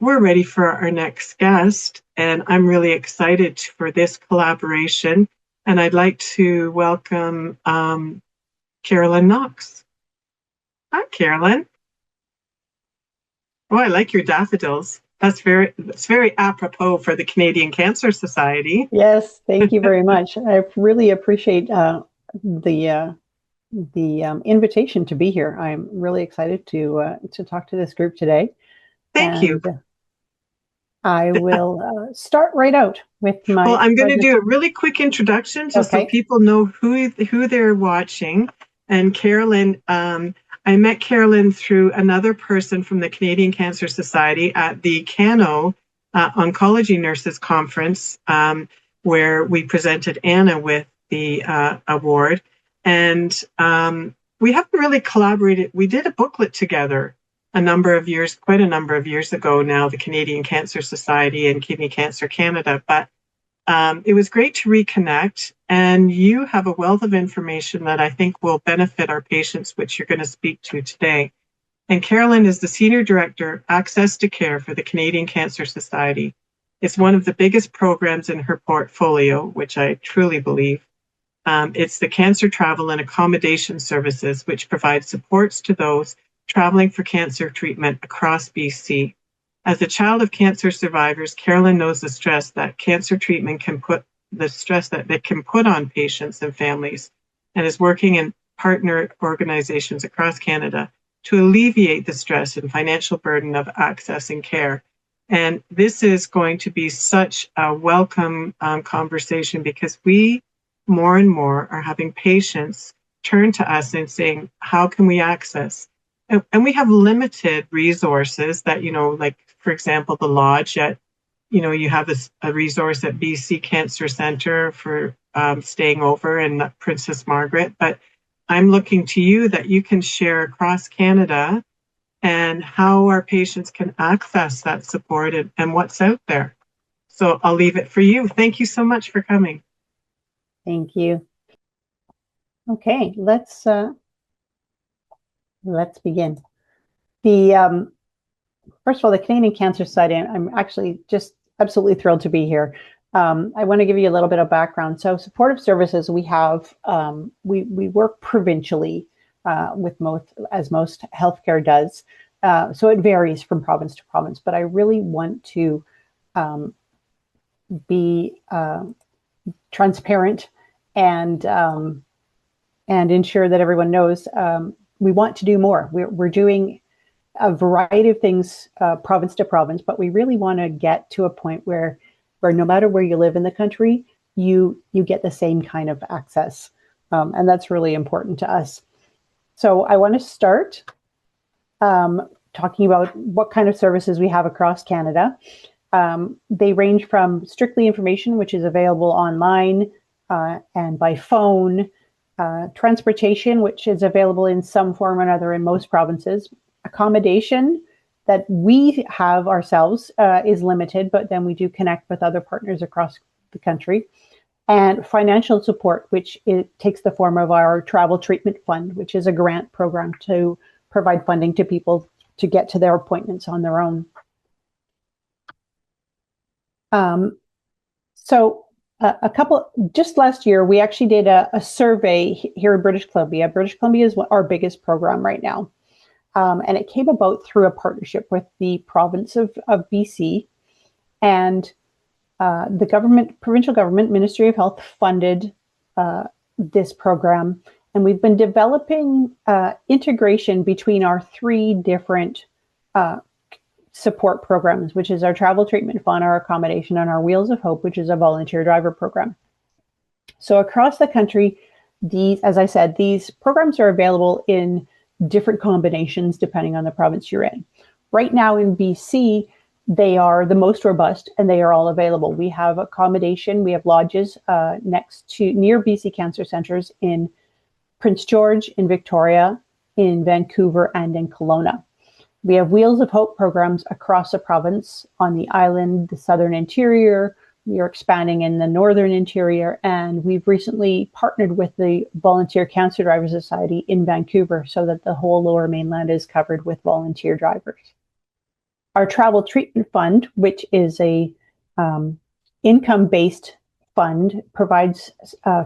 we're ready for our next guest, and I'm really excited for this collaboration. And I'd like to welcome Carolyn Knox. Hi, Carolyn. Oh, I like your daffodils. That's very apropos for the Canadian Cancer Society. Yes, thank you very much. I really appreciate the invitation to be here. I'm really excited to talk to this group today, Thank you. and I will start right out with Well, my. I'm going to do a really quick introduction just so people know who they're watching. And Carolyn, I met Carolyn through another person from the Canadian Cancer Society at the CANO Oncology Nurses Conference, where we presented Anna with the award. And we haven't really collaborated. We did a booklet together quite a number of years ago now, the Canadian Cancer Society and Kidney Cancer Canada. But it was great to reconnect, and you have a wealth of information that I think will benefit our patients, which you're going to speak to today. And Carolyn is the Senior Director, Access to Care for the Canadian Cancer Society. It's one of the biggest programs in her portfolio, which I truly believe. It's the Cancer Travel and Accommodation Services, which provides supports to those traveling for cancer treatment across BC. As a child of cancer survivors, Carolyn knows the stress that cancer treatment can put on patients and families, and is working in partner organizations across Canada to alleviate the stress and financial burden of accessing care. And this is going to be such a welcome conversation, because we more and more are having patients turn to us and saying, how can we access? And we have limited resources that, like, for example, the Lodge you have a resource at BC Cancer Centre for staying over in Princess Margaret. But I'm looking to you that you can share across Canada and how our patients can access that support and what's out there. So I'll leave it for you. Thank you so much for coming. Thank you. Okay, let's begin. First of all, the Canadian Cancer Society, I'm actually just absolutely thrilled to be here. I want to give you a little bit of background. So supportive services, we have, we work provincially with most healthcare does. So it varies from province to province, but I really want to be transparent and ensure that everyone knows we want to do more. We're doing a variety of things province to province, but we really want to get to a point where no matter where you live in the country, you get the same kind of access. And that's really important to us. So I want to start talking about what kind of services we have across Canada. They range from strictly information, which is available online and by phone, transportation, which is available in some form or another in most provinces. Accommodation that we have ourselves is limited, but then we do connect with other partners across the country. And financial support, which takes the form of our travel treatment fund, which is a grant program to provide funding to people to get to their appointments on their own. Just last year, we actually did a survey here in British Columbia. British Columbia is our biggest program right now. And it came about through a partnership with the province of BC, and the provincial government, Ministry of Health, funded this program. And we've been developing integration between our three different support programs, which is our travel treatment fund, our accommodation, and our Wheels of Hope, which is a volunteer driver program. So across the country, as I said, these programs are available in different combinations depending on the province you're in. Right now in BC, they are the most robust and they are all available. We have accommodation, we have lodges near BC Cancer Centres in Prince George, in Victoria, in Vancouver, and in Kelowna. We have Wheels of Hope programs across the province on the island, the southern interior. We are expanding in the northern interior, and we've recently partnered with the Volunteer Cancer Drivers Society in Vancouver so that the whole lower mainland is covered with volunteer drivers. Our travel treatment fund, which is a income-based fund, provides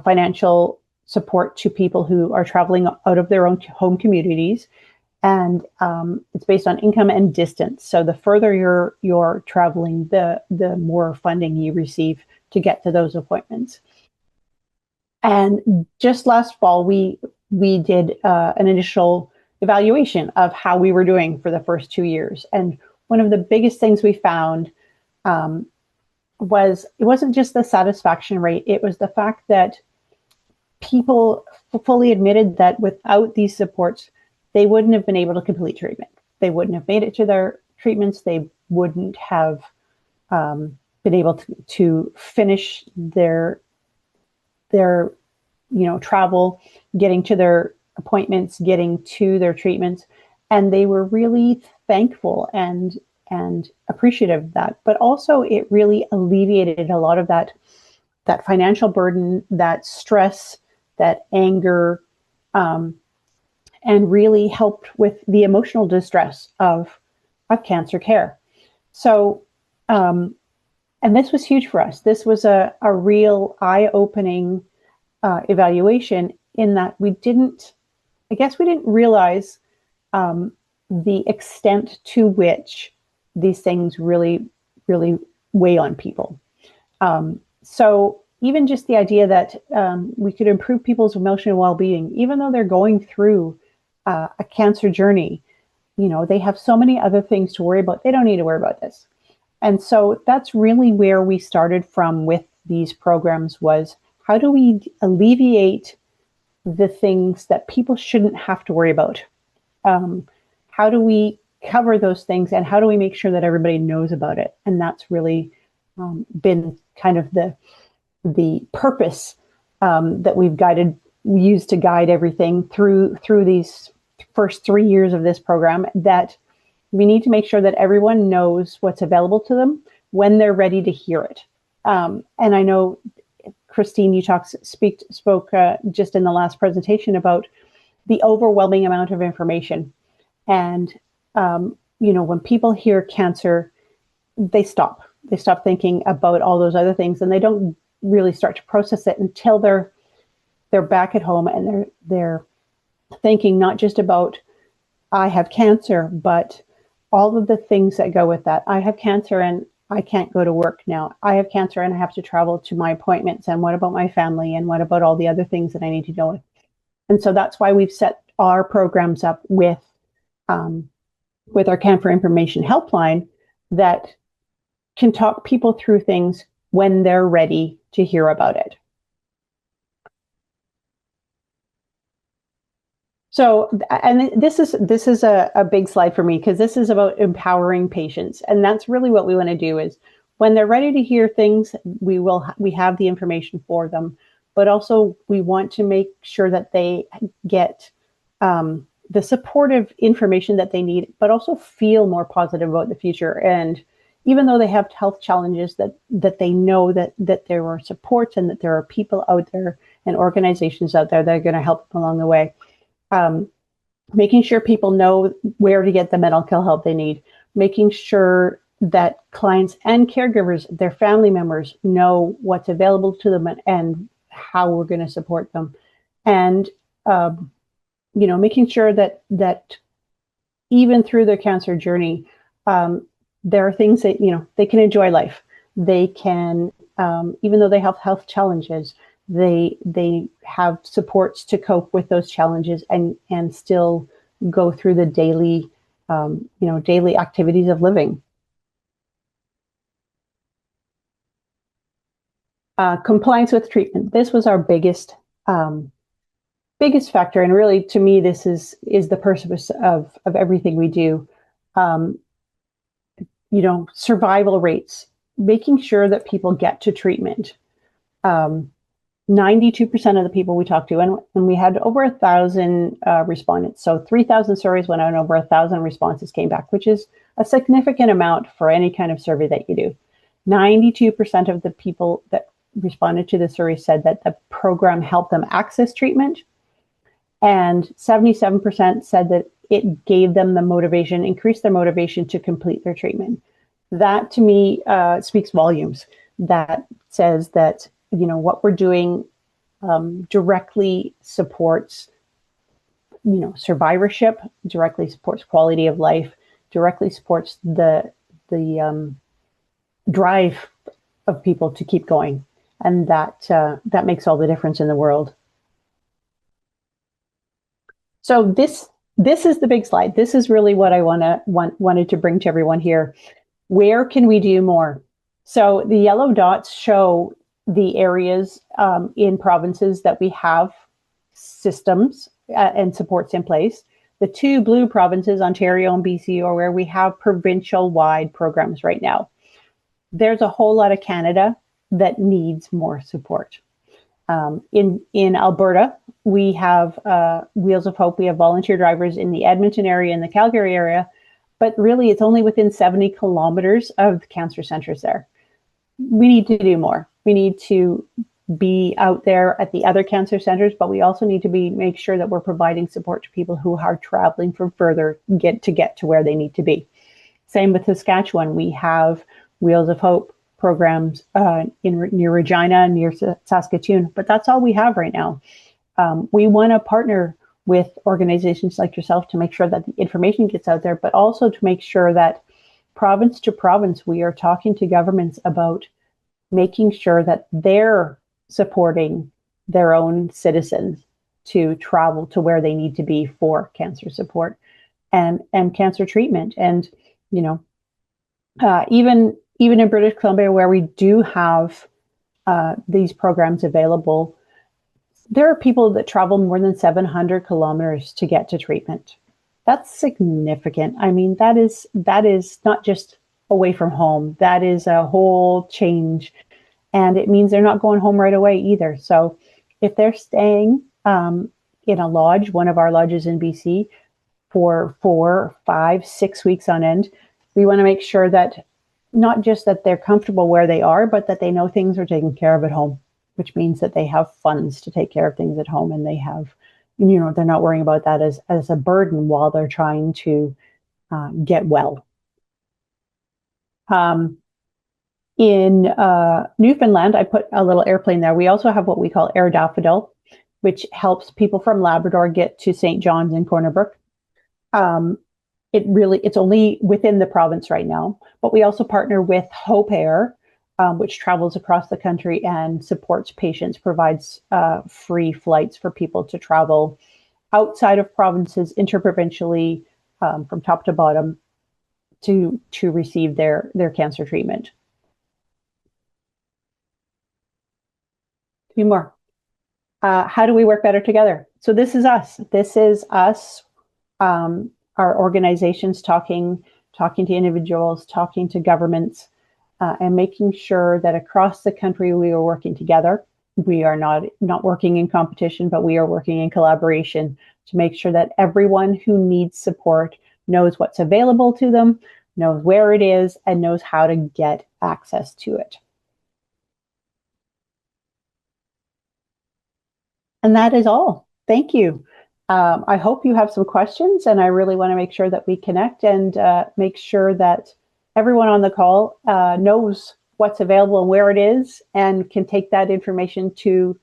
financial support to people who are traveling out of their own home communities. And it's based on income and distance. So the further you're traveling, the more funding you receive to get to those appointments. And just last fall, we did an initial evaluation of how we were doing for the first 2 years. And one of the biggest things we found was it wasn't just the satisfaction rate, it was the fact that people fully admitted that without these supports, they wouldn't have been able to complete treatment. They wouldn't have made it to their treatments. They wouldn't have been able to finish their travel, getting to their appointments, getting to their treatments. And they were really thankful and appreciative of that. But also it really alleviated a lot of that financial burden, that stress, that anger, and really helped with the emotional distress of cancer care. So, and this was huge for us. This was a real eye-opening evaluation in that we didn't realize the extent to which these things really, really weigh on people. So even just the idea that we could improve people's emotional well-being, even though they're going through a cancer journey, they have so many other things to worry about. They don't need to worry about this. And so that's really where we started from with these programs, was how do we alleviate the things that people shouldn't have to worry about? How do we cover those things, and how do we make sure that everybody knows about it? And that's really been kind of the purpose that we've used to guide everything through these first 3 years of this program, that we need to make sure that everyone knows what's available to them when they're ready to hear it. And I know, Christine, you spoke just in the last presentation about the overwhelming amount of information. And, when people hear cancer, they stop thinking about all those other things, and they don't really start to process it until they're back at home and they're thinking not just about I have cancer, but all of the things that go with that. I have cancer and I can't go to work now. I have cancer and I have to travel to my appointments. And what about my family? And what about all the other things that I need to deal with? And so that's why we've set our programs up with our Cancer Information Helpline that can talk people through things when they're ready to hear about it. So, and this is a big slide for me, because this is about empowering patients. And that's really what we want to do, is when they're ready to hear things, we have the information for them, but also we want to make sure that they get the supportive information that they need, but also feel more positive about the future. And even though they have health challenges, that they know that there are supports and that there are people out there and organizations out there that are going to help them along the way. Making sure people know where to get the medical help they need, making sure that clients and caregivers, their family members, know what's available to them and how we're going to support them. And, making sure that even through their cancer journey, there are things that, they can enjoy life. They can, even though they have health challenges, they have supports to cope with those challenges and still go through the daily activities of living. Compliance with treatment. This was our biggest factor, and really, to me, this is the purpose of everything we do. Survival rates, making sure that people get to treatment. 92% of the people we talked to, and we had over 1,000 respondents. So 3,000 surveys went out and over 1,000 responses came back, which is a significant amount for any kind of survey that you do. 92% of the people that responded to the survey said that the program helped them access treatment. And 77% said that it gave them the motivation, increased their motivation to complete their treatment. That to me speaks volumes. That says that, you know, what we're doing directly supports, you know, survivorship, directly supports quality of life, directly supports the drive of people to keep going, and that makes all the difference in the world. So this is the big slide. This is really what I wanted to bring to everyone here. Where can we do more? So the yellow dots show the areas in provinces that we have systems and supports in place. The two blue provinces, Ontario and BC, are where we have provincial-wide programs right now. There's a whole lot of Canada that needs more support. In Alberta, we have Wheels of Hope. We have volunteer drivers in the Edmonton area and the Calgary area, but really it's only within 70 kilometers of the cancer centers there. We need to do more. We need to be out there at the other cancer centers, but we also need to make sure that we're providing support to people who are traveling from further get to where they need to be. Same with Saskatchewan. We have Wheels of Hope programs near Regina, near Saskatoon, but that's all we have right now. We want to partner with organizations like yourself to make sure that the information gets out there, but also to make sure that province to province, we are talking to governments about making sure that they're supporting their own citizens to travel to where they need to be for cancer support and cancer treatment. And, you know, even in British Columbia, where we do have these programs available, there are people that travel more than 700 kilometers to get to treatment. That's significant. I mean, that is not just away from home. That is a whole change. And it means they're not going home right away either. So if they're staying in a lodge, one of our lodges in BC, for 4, 5, 6 weeks on end, we want to make sure that not just that they're comfortable where they are, but that they know things are taken care of at home, which means that they have funds to take care of things at home, and they have, you know, they're not worrying about that as a burden while they're trying to get well. In Newfoundland, I put a little airplane there. We also have what we call Air Daffodil, which helps people from Labrador get to St. John's in Corner Brook. It's only within the province right now, but we also partner with Hope Air, which travels across the country and supports patients, provides free flights for people to travel outside of provinces, interprovincially, from top to bottom, to receive their cancer treatment. A few more. How do we work better together? So this is us. This is us, our organizations talking to individuals, talking to governments, and making sure that across the country we are working together. We are not working in competition, but we are working in collaboration to make sure that everyone who needs support knows what's available to them, knows where it is, and knows how to get access to it. And that is all. Thank you. I hope you have some questions, and I really want to make sure that we connect and make sure that everyone on the call knows what's available and where it is, and can take that information to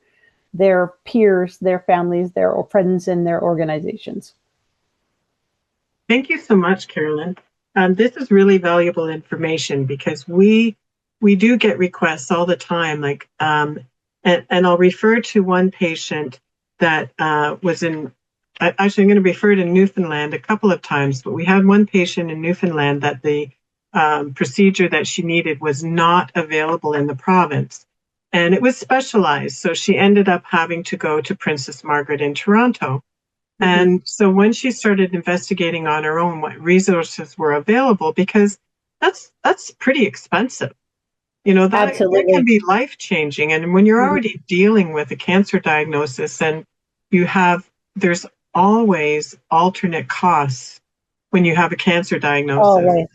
their peers, their families, their friends, and their organizations. Thank you so much, Carolyn. This is really valuable information, because we do get requests all the time, like, and I'll refer to one patient that was in, actually I'm going to refer to Newfoundland a couple of times, but we had one patient in Newfoundland that the procedure that she needed was not available in the province, and it was specialized. So she ended up having to go to Princess Margaret in Toronto. Mm-hmm. And so when she started investigating on her own what resources were available, because that's pretty expensive. You know, that can be life-changing. And when you're already dealing with a cancer diagnosis, and there's always alternate costs when you have a cancer diagnosis. Always.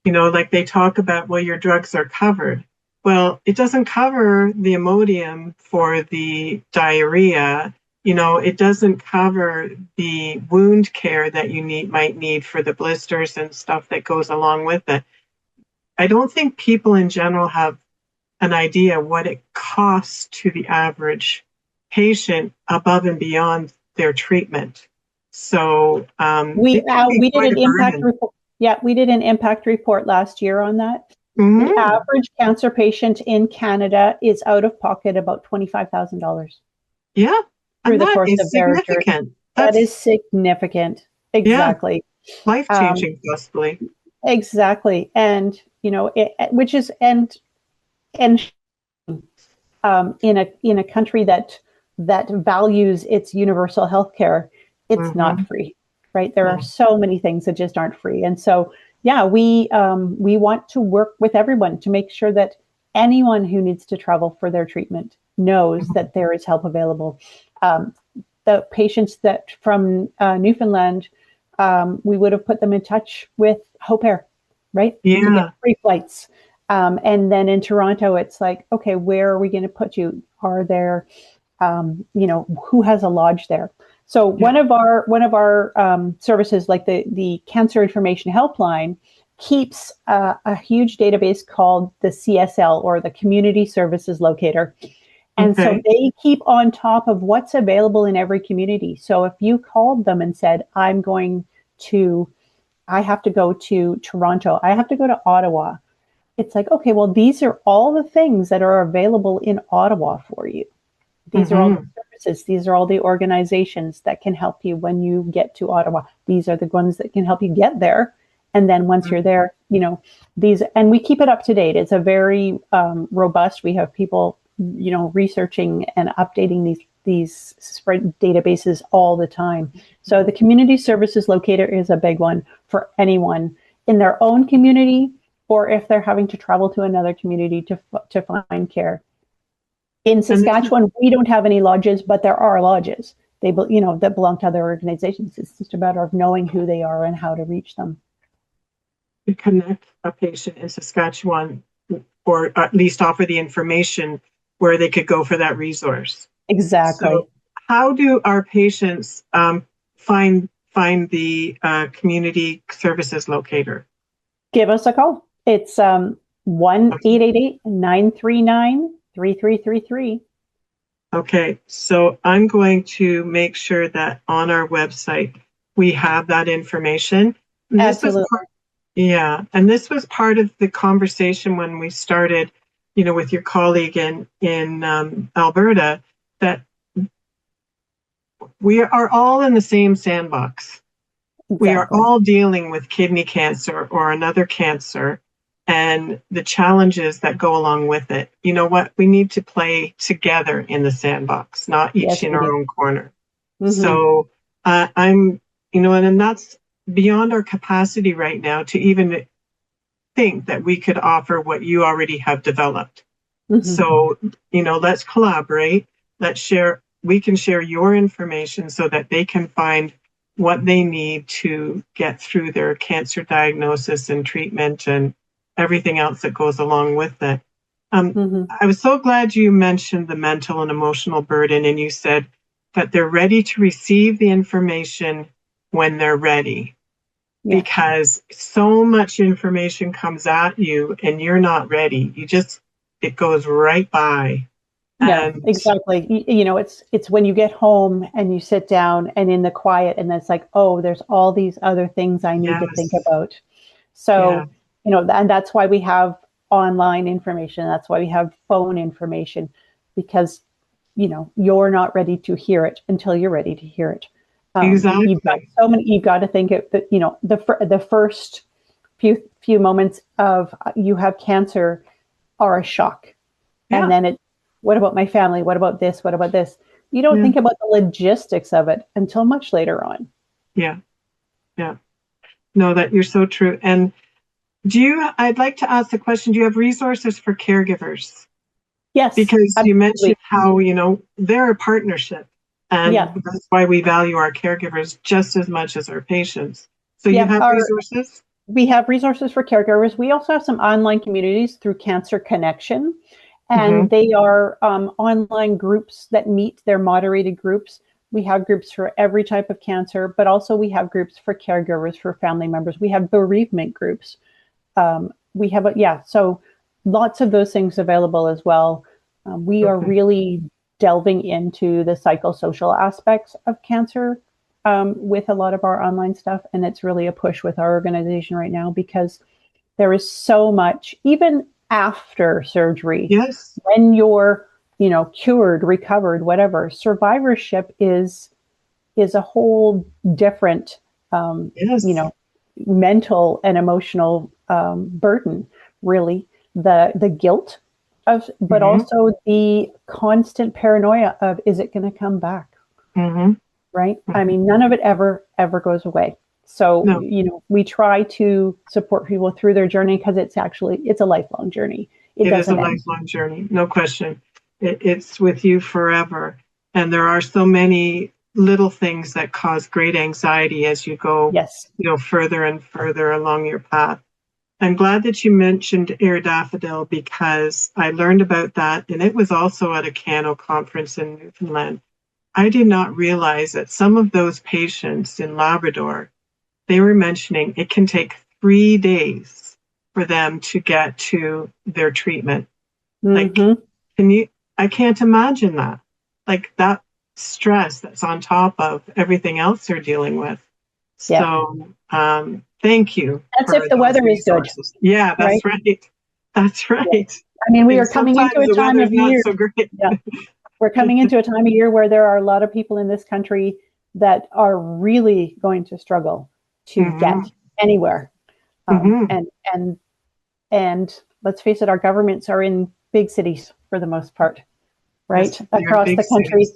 You know, like they talk about, well, your drugs are covered. Well, it doesn't cover the Imodium for the diarrhea. it doesn't cover the wound care that you might need for the blisters and stuff that goes along with it. I don't think people in general have an idea what it costs to the average patient above and beyond their treatment. So we did an impact report. Yeah, we did an impact report last year on that. Mm-hmm. The average cancer patient in Canada is out of pocket about $25,000. Yeah, through the course of their journey. That is significant. Exactly. Yeah. Life-changing, possibly. Exactly, and which is in a country that values its universal health care, it's mm-hmm. not free, right? There are so many things that just aren't free. And so, yeah, we want to work with everyone to make sure that anyone who needs to travel for their treatment knows mm-hmm. that there is help available. The patients that from Newfoundland, we would have put them in touch with Hope Air, right? Yeah. To get free flights. And then in Toronto, it's like, okay, where are we going to put you? Are there, who has a lodge there? So one of our services, like the Cancer Information Helpline, keeps a huge database called the CSL, or the Community Services Locator. And so they keep on top of what's available in every community. So if you called them and said, I have to go to Toronto, I have to go to Ottawa, it's like, okay, well, these are all the things that are available in Ottawa for you. These mm-hmm. are all the services. These are all the organizations that can help you when you get to Ottawa. These are the ones that can help you get there. And then once mm-hmm. you're there, these, and we keep it up to date. It's a very robust, we have people, researching and updating these spread databases all the time. So the Community Services Locator is a big one for anyone in their own community, or if they're having to travel to another community to find care. In Saskatchewan, we don't have any lodges, but there are lodges. They, that belong to other organizations. It's just a matter of knowing who they are and how to reach them. To connect a patient in Saskatchewan, or at least offer the information where they could go for that resource. Exactly. So how do our patients find the Community Services Locator? Give us a call. It's 1-888-939-3333. Okay, so I'm going to make sure that on our website we have that information. Absolutely. And this was part of the conversation when we started, with your colleague in Alberta, that we are all in the same sandbox. Exactly. We are all dealing with kidney cancer or another cancer and the challenges that go along with it. You know what? We need to play together in the sandbox, not each in our own corner. Mm-hmm. So and that's beyond our capacity right now to even think that we could offer what you already have developed. Mm-hmm. So, let's collaborate. We can share your information so that they can find what they need to get through their cancer diagnosis and treatment and everything else that goes along with it. Mm-hmm. I was so glad you mentioned the mental and emotional burden, and you said that they're ready to receive the information when they're ready. Yeah. Because so much information comes at you and you're not ready. It goes right by. Yeah, exactly. It's when you get home and you sit down and in the quiet, and it's like, oh, there's all these other things I need to think about. So, and that's why we have online information. That's why we have phone information, because, you're not ready to hear it until you're ready to hear it. Exactly. You've got to think it that, the first few moments of you have cancer are a shock. Yeah. And then what about my family? What about this? What about this? You don't think about the logistics of it until much later on. Yeah. Yeah. No, that you're so true. And I'd like to ask the question, do you have resources for caregivers? Yes. Because absolutely. You mentioned how, they're a partnership. And that's why we value our caregivers just as much as our patients. So you have resources? We have resources for caregivers. We also have some online communities through Cancer Connection. And they are online groups that meet. They're moderated groups We have groups for every type of cancer, but also we have groups for caregivers, for family members. We have bereavement groups. We have, so lots of those things available as well. We are really delving into the psychosocial aspects of cancer with a lot of our online stuff. And it's really a push with our organization right now because there is so much, even after surgery, yes, when you're, cured, recovered, whatever, survivorship is a whole different, yes, mental and emotional burden, really. The guilt of, but also the constant paranoia of, is it going to come back? Right? I mean, none of it ever goes away. So, we try to support people through their journey because it's a lifelong journey. It is a lifelong journey, no question. It's with you forever. And there are so many little things that cause great anxiety as you go, further and further along your path. I'm glad that you mentioned Air Daffodil because I learned about that, and it was also at a Cano conference in Newfoundland. I did not realize that some of those patients in Labrador, they were mentioning it can take 3 days for them to get to their treatment. Like, I can't imagine that. Like that stress that's on top of everything else they're dealing with. So, thank you. That's if the weather resources. Is good. Yeah, that's right. That's right. Yeah. I mean, we are coming into a time of year. So great. Yeah. We're coming into a time of year where there are a lot of people in this country that are really going to struggle to get anywhere. And let's face it, our governments are in big cities for the most part, right? Yes, across the country,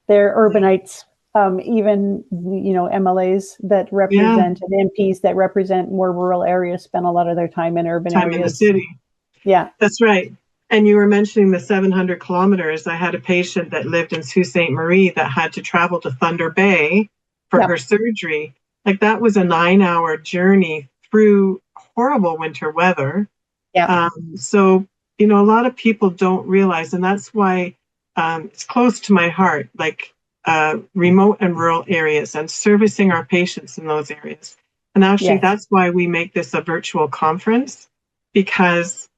they're urbanites. Even MLAs that represent and MPs that represent more rural areas spend a lot of their time in urban areas. In the city. Yeah, that's right. And you were mentioning the 700 kilometers. I had a patient that lived in Sault Ste. Marie that had to travel to Thunder Bay for her surgery. Like that was a 9-hour journey through horrible winter weather. Yeah. So, a lot of people don't realize, and that's why it's close to my heart, like remote and rural areas and servicing our patients in those areas. And actually, that's why we make this a virtual conference, because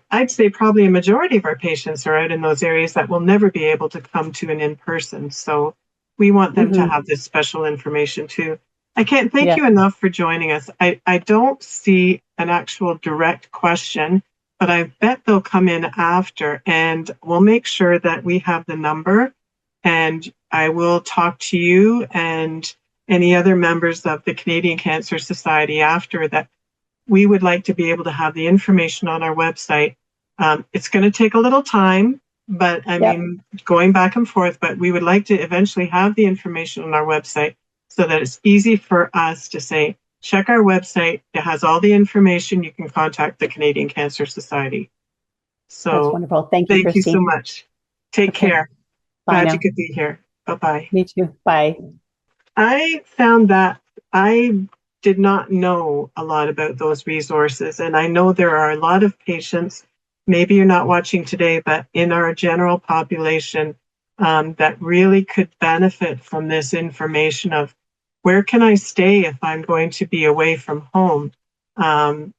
I'd say probably a majority of our patients are out in those areas that will never be able to come to an in-person. So we want them to have this special information too. I can't thank you enough for joining us. I don't see an actual direct question, but I bet they'll come in after, and we'll make sure that we have the number, and I will talk to you and any other members of the Canadian Cancer Society after that. We would like to be able to have the information on our website. It's going to take a little time, but I mean, going back and forth, but we would like to eventually have the information on our website so that it's easy for us to say, check our website. It has all the information. You can contact the Canadian Cancer Society. So that's wonderful. Thank you, Christine. So much. Take care. Bye Glad now. you could be here. Bye-bye. Me too. Bye. I found that I did not know a lot about those resources. And I know there are a lot of patients, maybe you're not watching today, but in our general population that really could benefit from this information of where can I stay if I'm going to be away from home? And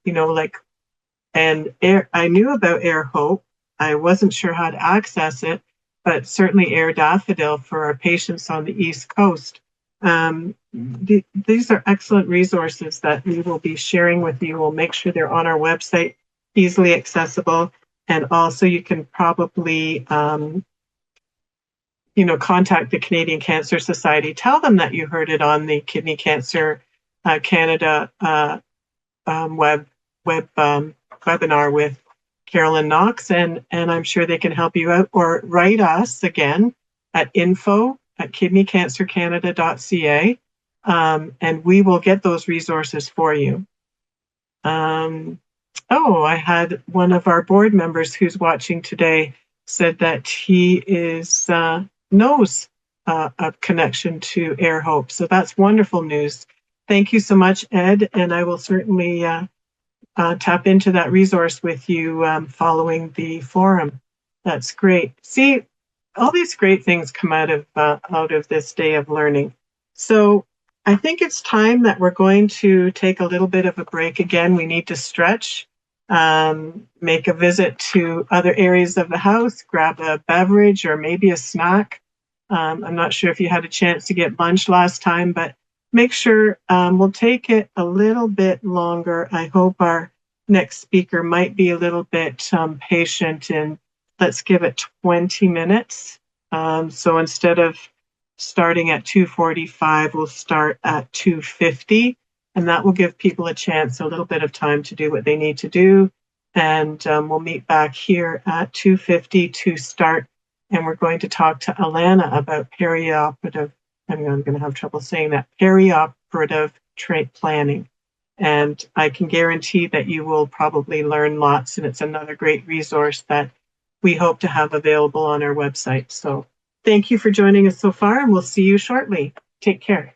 I knew about Air Hope. I wasn't sure how to access it, but certainly Air Daffodil for our patients on the East Coast. These are excellent resources that we will be sharing with you. We'll make sure they're on our website, easily accessible. And also you can probably, contact the Canadian Cancer Society. Tell them that you heard it on the Kidney Cancer Canada webinar with Carolyn Knox, and I'm sure they can help you out, or write us again at info@kidneycancercanada.ca, and we will get those resources for you. I had one of our board members who's watching today said that he knows a connection to Air Hope. So that's wonderful news. Thank you so much, Ed, and I will certainly tap into that resource with you following the forum. That's great. See, all these great things come out of this day of learning. So I think it's time that we're going to take a little bit of a break again. We need to stretch, make a visit to other areas of the house, grab a beverage or maybe a snack. I'm not sure if you had a chance to get lunch last time, but make sure we'll take it a little bit longer. I hope our next speaker might be a little bit patient, and let's give it 20 minutes. So instead of starting at 2:45, we'll start at 2:50, and that will give people a chance, a little bit of time to do what they need to do. And we'll meet back here at 2:50 to start, and we're going to talk to Alana about perioperative, I'm going to have trouble saying that, perioperative planning. And I can guarantee that you will probably learn lots, and it's another great resource that we hope to have available on our website. So thank you for joining us so far, and we'll see you shortly. Take care.